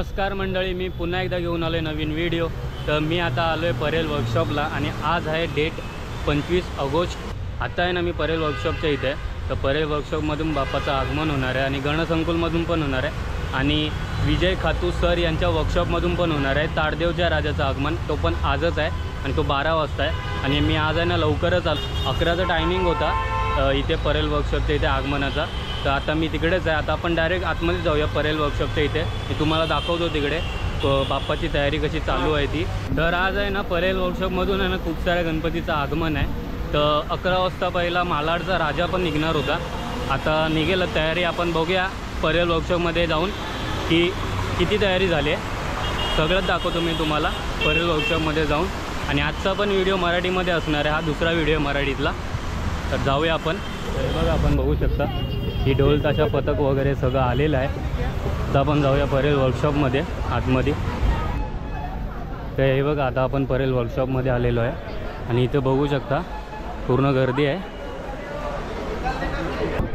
नमस्कार मंडळी, मी पुन्हा एकदा घेऊन आलो आहे नवीन व्हिडिओ। तर मी आता आलो आहे परेल वर्कशॉपला आणि आज आहे डेट 25 ऑगस्ट। आता आहे ना मी परेल वर्कशॉपच्या इथे। तर परेल वर्कशॉपमधून बाप्पाचं आगमन होणार आहे आणि गणसंकुलमधून पण होणार आहे आणि विजय खातू सर यांच्या वर्कशॉपमधून पण होणार आहे। ताडदेवच्या राजाचं आगमन तो पण आजच आहे आणि तो 12 वाजता आहे आणि मी आज आहे ना लवकरच आलो। 11चा टायमिंग होता इथे परेल वर्कशॉपच्या इथे आगमनाचा। तर आता मी तिकडेच आहे। आता आपण डायरेक्ट आतमध्ये जाऊया परेल वर्कशॉपच्या इथे। मी तुम्हाला दाखवतो तिकडे बाप्पाची तयारी कशी चालू आहे ती। तर आज आहे ना परेल वर्कशॉपमधून आहे ना खूप साऱ्या गणपतीचं आगमन आहे। तर 11 वाजता पहिला मालाडचा राजा पण निघणार होता। आता निघेल तयारी, आपण बघूया परेल वर्कशॉपमध्ये जाऊन की किती तयारी झाली आहे। सगळंच दाखवतो मी तुम्हाला परेल वर्कशॉपमध्ये जाऊन। आणि आजचा पण व्हिडिओ मराठीमध्ये असणार आहे, हा दुसरा व्हिडिओ मराठीतला। तर जाऊया आपण। बघा आपण बघू शकता ही ढोल ताशा पथक वगैरे सगळं आलेलं आहे। तर आपण जाऊया परेल वर्कशॉपमध्ये आतमध्ये। तर हे बघा आता आपण परेल वर्कशॉपमध्ये आलेलो आहे आणि इथं बघू शकता पूर्ण गर्दी आहे।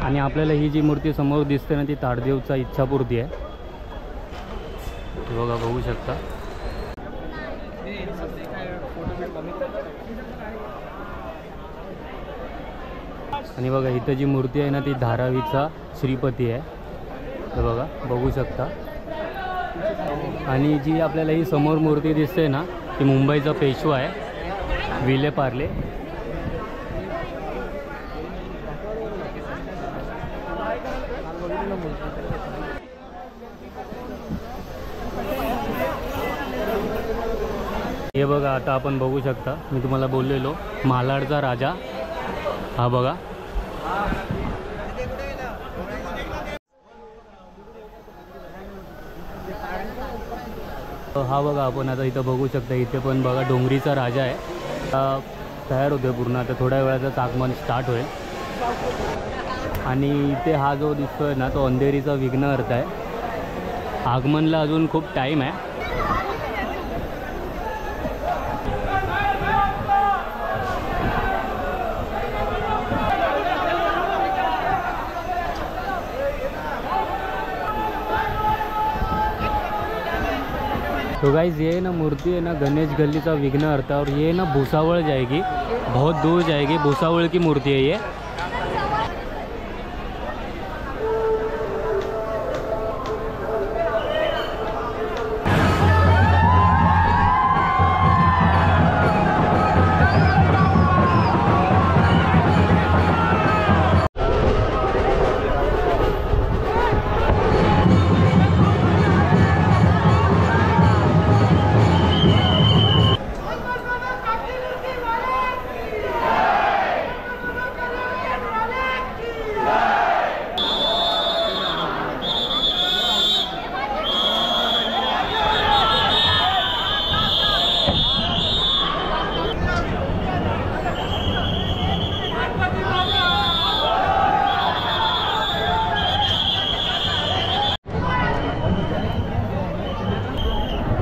आणि आपल्याला ही जी मूर्ती समोर दिसते ना ती ताडदेवचा इच्छापूर्ती आहे। बघा बघू शकता। आणि बघा इथं जी मूर्ती आहे ना ती धारावीचा श्रीपती आहे। तर बघा बघू शकता। आणि जी आपल्याला ही समोर मूर्ती दिसते ना ती मुंबईचा पेशवा आहे, विले पार्ले। हे बघा आता आपण बघू शकता, मी तुम्हाला बोललेलो मालाडचा राजा हा बघा। हा बघा आपण आता इथं बघू शकता, इथे पण बघा डोंगरीचा राजा आहे। आता तयार होतोय पूर्ण, आता थोड्या वेळाचं आगमन स्टार्ट होईल। आणि इथे हा जो दिसतोय ना तो अंधेरीचा विघ्नहर्ता आहे। आगमनला अजून खूप टाईम आहे। तो गाइस ये ना मूर्ति है ना गणेश गली का विघ्नहर्ता, और ये ना भूसावल जाएगी, बहुत दूर जाएगी। भूसावल की मूर्ति है ये।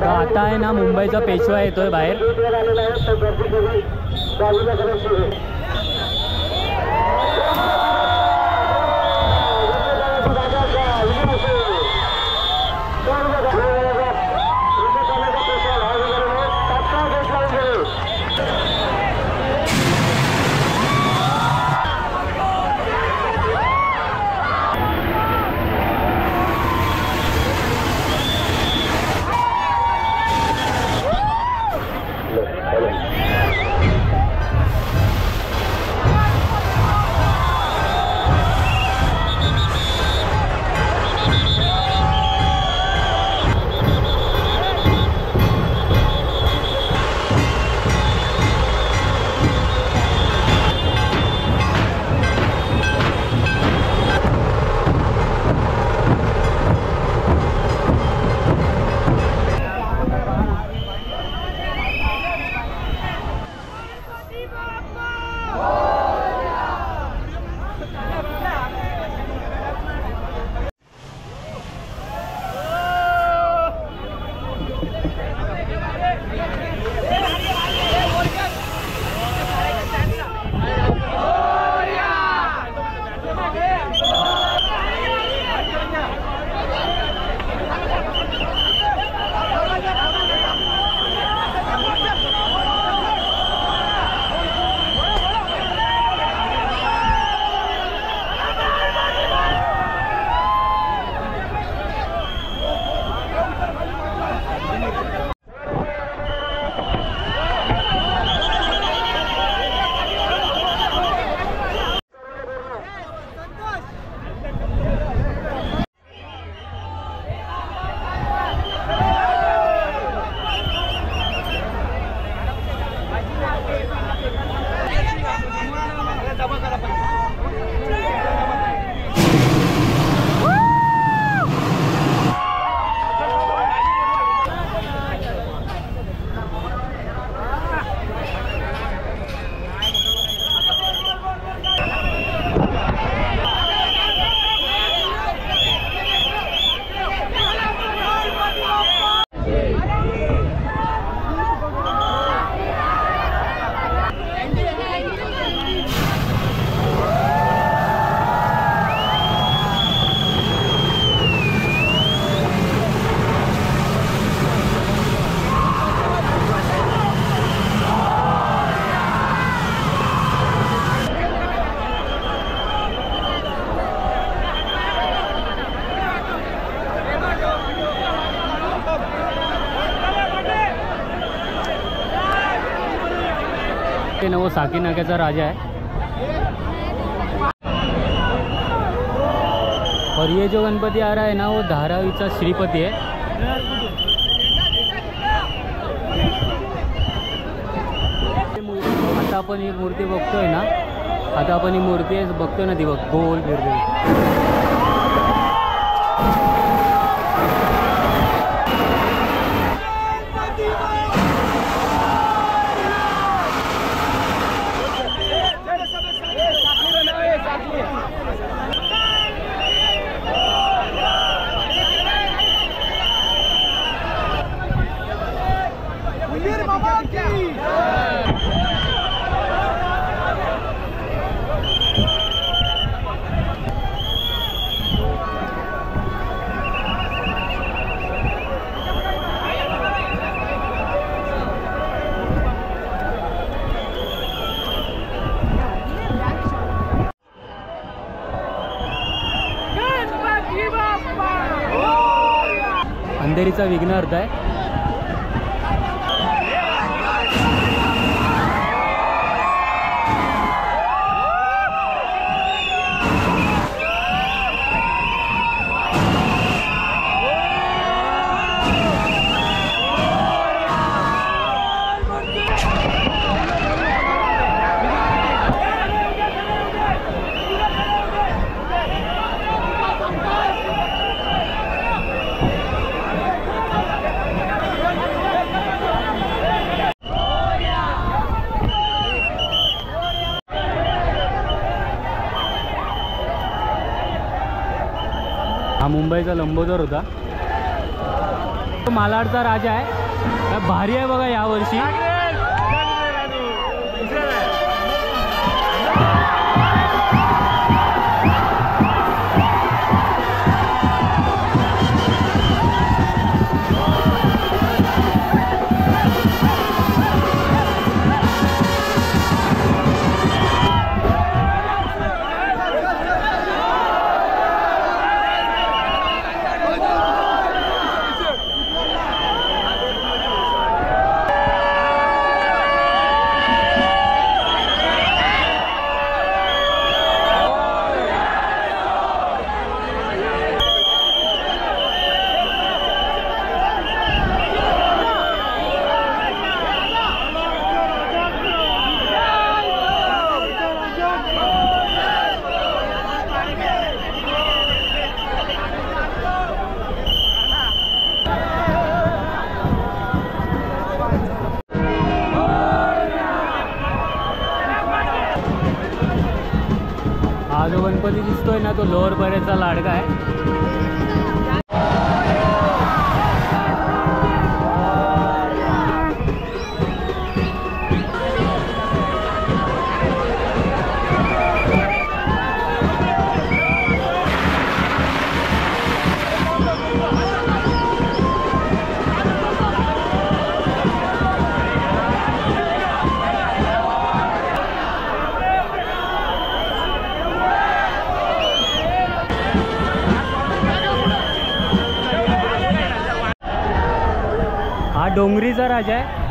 आता आहे ना मुंबईचा पेशवा येतोय बाहेर। आहे ना वो साकी नाक्याचा राजा है। और ये जो गणपति आ रहा है ना वो धारावीचा श्रीपती है। आता आपण ही मूर्ती बघतोय ना, आता आपण ही मूर्ती बघतोय ना ती बघ गोल फिरते। अंधेरीचा विघ्नहर्ता आहे। हा मुंबईचा लंबोदर होता, तो मालाडचा राजा आहे। भारी आहे बघा यावर्षी। हा जो गणपती दिसतोय ना तो लोअर बरेचा लाडका आहे। हा डोंगरीचा राजा आहे।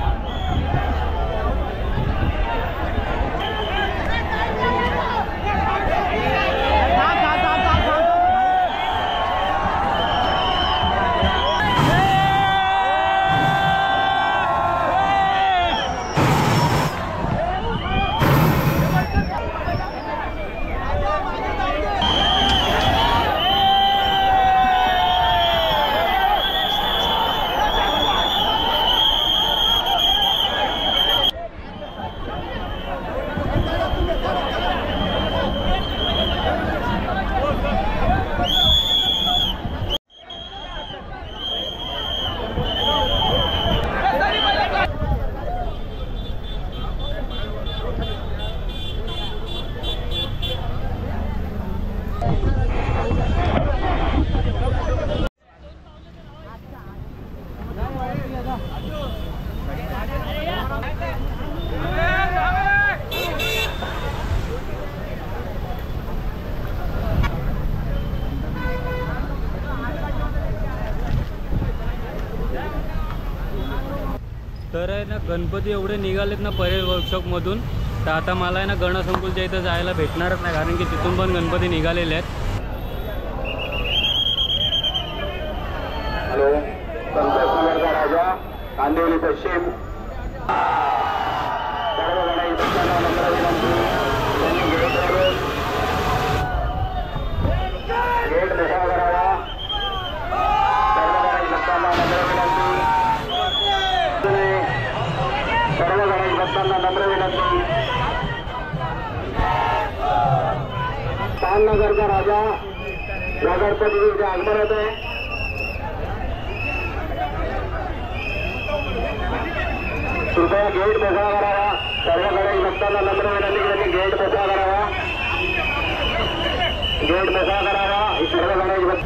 तर आहे ना गणपती एवढे निघालेत ना परेल वर्कशॉपमधून तर आता मला आहे ना गणसंकुलच्या इथं जायला भेटणारच नाही, कारण की तिथून पण गणपती निघालेले आहेत. हॅलो, संतोषनगरचा राजा, कांदिवली पश्चिम. सर्व गणाई भक्तांना नम्र विनंती, त्यांनी गेट मोठा करावा. सर्व गणाई भक्तांना नम्र विनंती, सर्व गणाई भक्तांना नम्र विनंती. पालनगरचा राजा या गणपतीचे आगमन होत आहे. कृपया गेट मोकळा करावा. सर्व गणाई भक्तांना नम्र विनंती की त्यांनी गेट मोकळा करावा. गेट मोकळा करावा. ही सर्व गणाई भक्त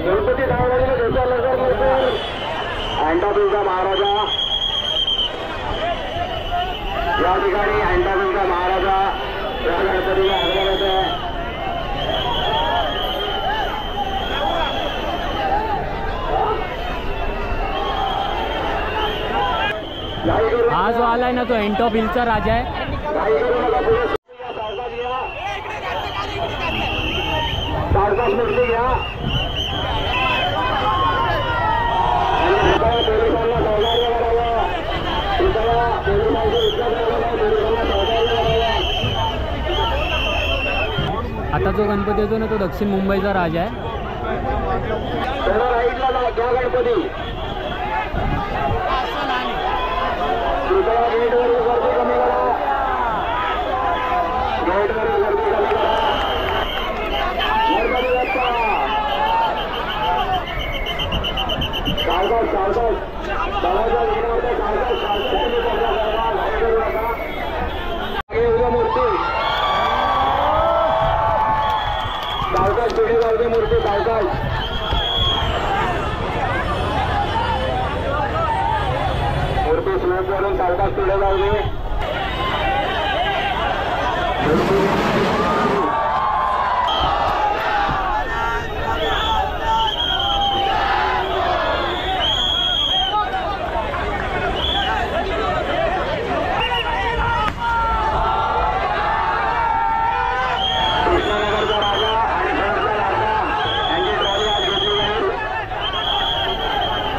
गणपती धावणारे लवकर लवकर. अँटाबिलचा महाराजा या ठिकाणी, अँटाबिलचा महाराजा या गणपतीला आगमन होत आहे. हा जो आलाय ना तो एंटॉप हिलचा राजा आहे. सावकाश मूर्ती घ्या. पोलिसांना सहकार्य करावं. कृपया पोलिसांची विश्वास करावा. पोलिसांना सहकार्य करावं. आता जो गणपती येतो ना तो दक्षिण मुंबईचा राजा आहे. सर्व राईटला घ्या गणपती. कृपया गेटवरील गर्दी कमी करा. गेटवरील गर्दी कमी करा. गणपती बाप्पा. सावकाश सावकाश. दरवाजा उघडा. सावकाश सावकाश तुम्ही पडला करावा. घाई करू नका. मागे उद्या मूर्ती. सावकाश पुढे जाऊ दे मूर्ती. सावकाश. मूर्ती स्लोप करून सावकाश पुढे जाऊ दे. कृष्णनगरचा राजा आणि शहरचा राजा यांची ट्रॉली आज घेतली जाईल.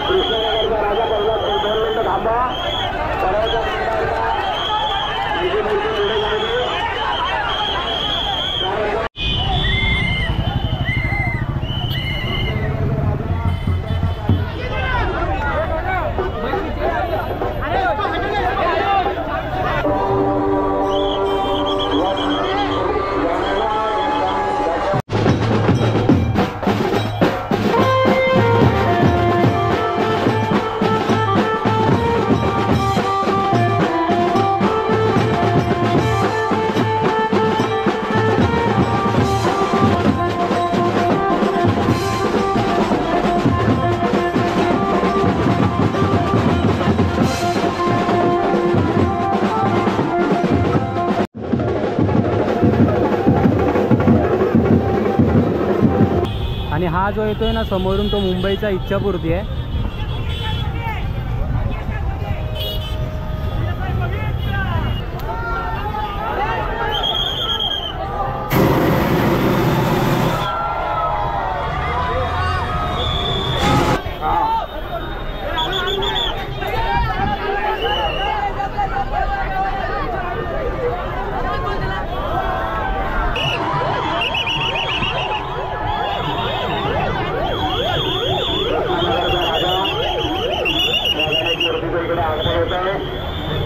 कृष्णनगरचा राजा पहिला 2 मिनिटं थांबा. सर्वांच्या त्यांची मूर्ती पुढे जाईल. आणि हा जो येतोय ना समोरून तो मुंबईचा इच्छापूर्ती आहे.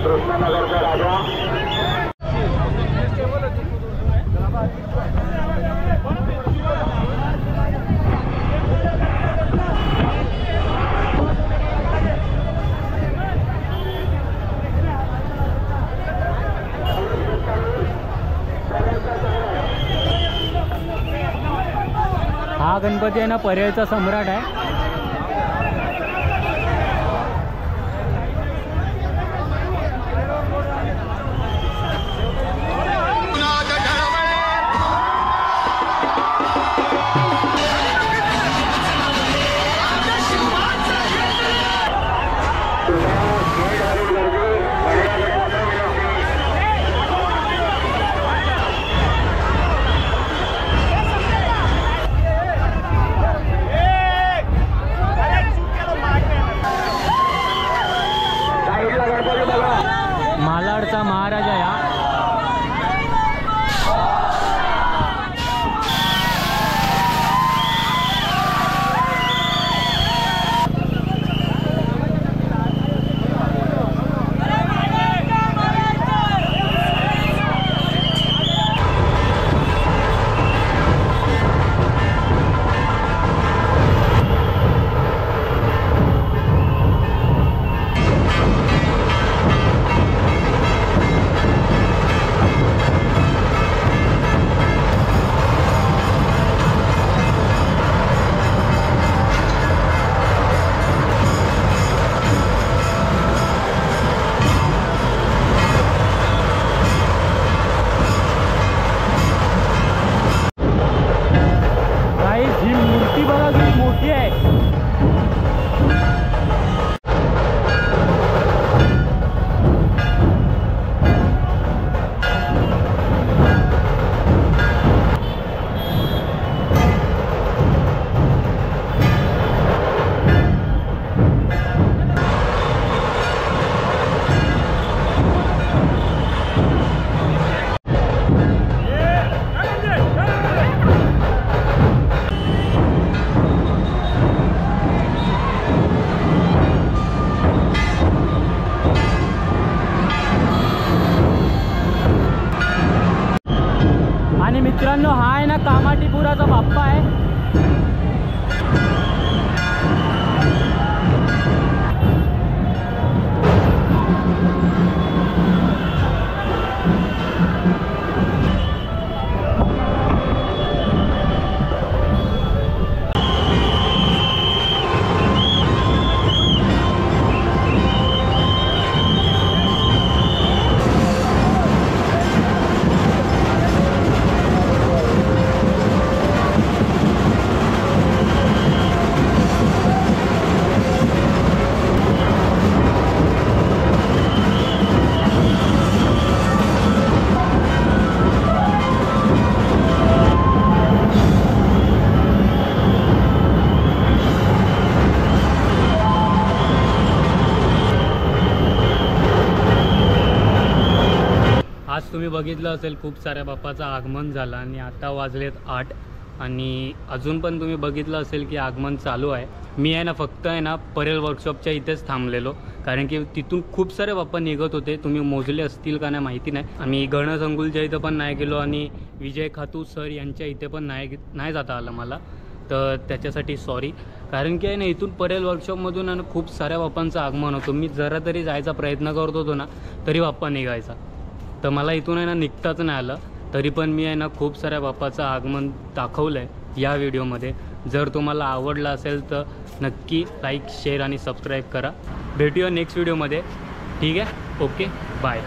कृष्णनगरचा राजा. हा गणपती आहे ना पर्यायचा सम्राट आहे. पाटीपुराचा बाप्पा आहे. आज तुम्ही बघितलं असेल खूप साऱ्या बाप्पाचं आगमन झालं आणि आता वाजलेत 8 आणि अजून पण तुम्ही बघितलं असेल की आगमन चालू आहे. मी आहे ना फक्त आहे ना परेल वर्कशॉपच्या इथेच थांबलेलो, कारण की तिथून खूप सारे बाप्पा निघत होते. तुम्ही मोजले असतील का नाही माहिती नाही. आम्ही गणसंकुलच्या इथं पण नाही गेलो आणि विजय खातू सर यांच्या इथे पण नाही जाता आलं मला, तर त्याच्यासाठी सॉरी. कारण की आहे ना इथून परेल वर्कशॉपमधून आहे ना खूप साऱ्या बाप्पांचं आगमन होतं. मी जरा तरी जायचा प्रयत्न करत होतो ना तरी बाप्पा निघायचा, तर मला इथून आहे ना निघताच नाही आलं. तरी पण मी आहे ना खूप साऱ्या बाप्पाचं आगमन दाखवलं आहे या व्हिडिओमध्ये. जर तुम्हाला आवडलं असेल तर नक्की लाईक, शेअर आणि सबस्क्राईब करा. भेटूया नेक्स्ट व्हिडिओमध्ये. ठीक आहे, ओके, बाय.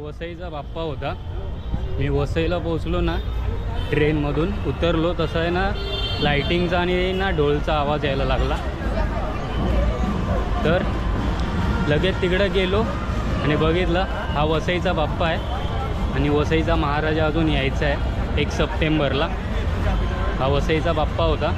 वसईचा बाप्पा होता. मी वसईला पोहोचलो ना, ट्रेनमधून उतरलो तसं आहे ना लाईटिंगचा आणि ना ढोलचा आवाज यायला लागला, तर लगेच तिकडं गेलो आणि बघितलं हा वसईचा बाप्पा आहे आणि वसईचा महाराजा अजून यायचा आहे 1 सप्टेंबरला. हा वसईचा बाप्पा होता.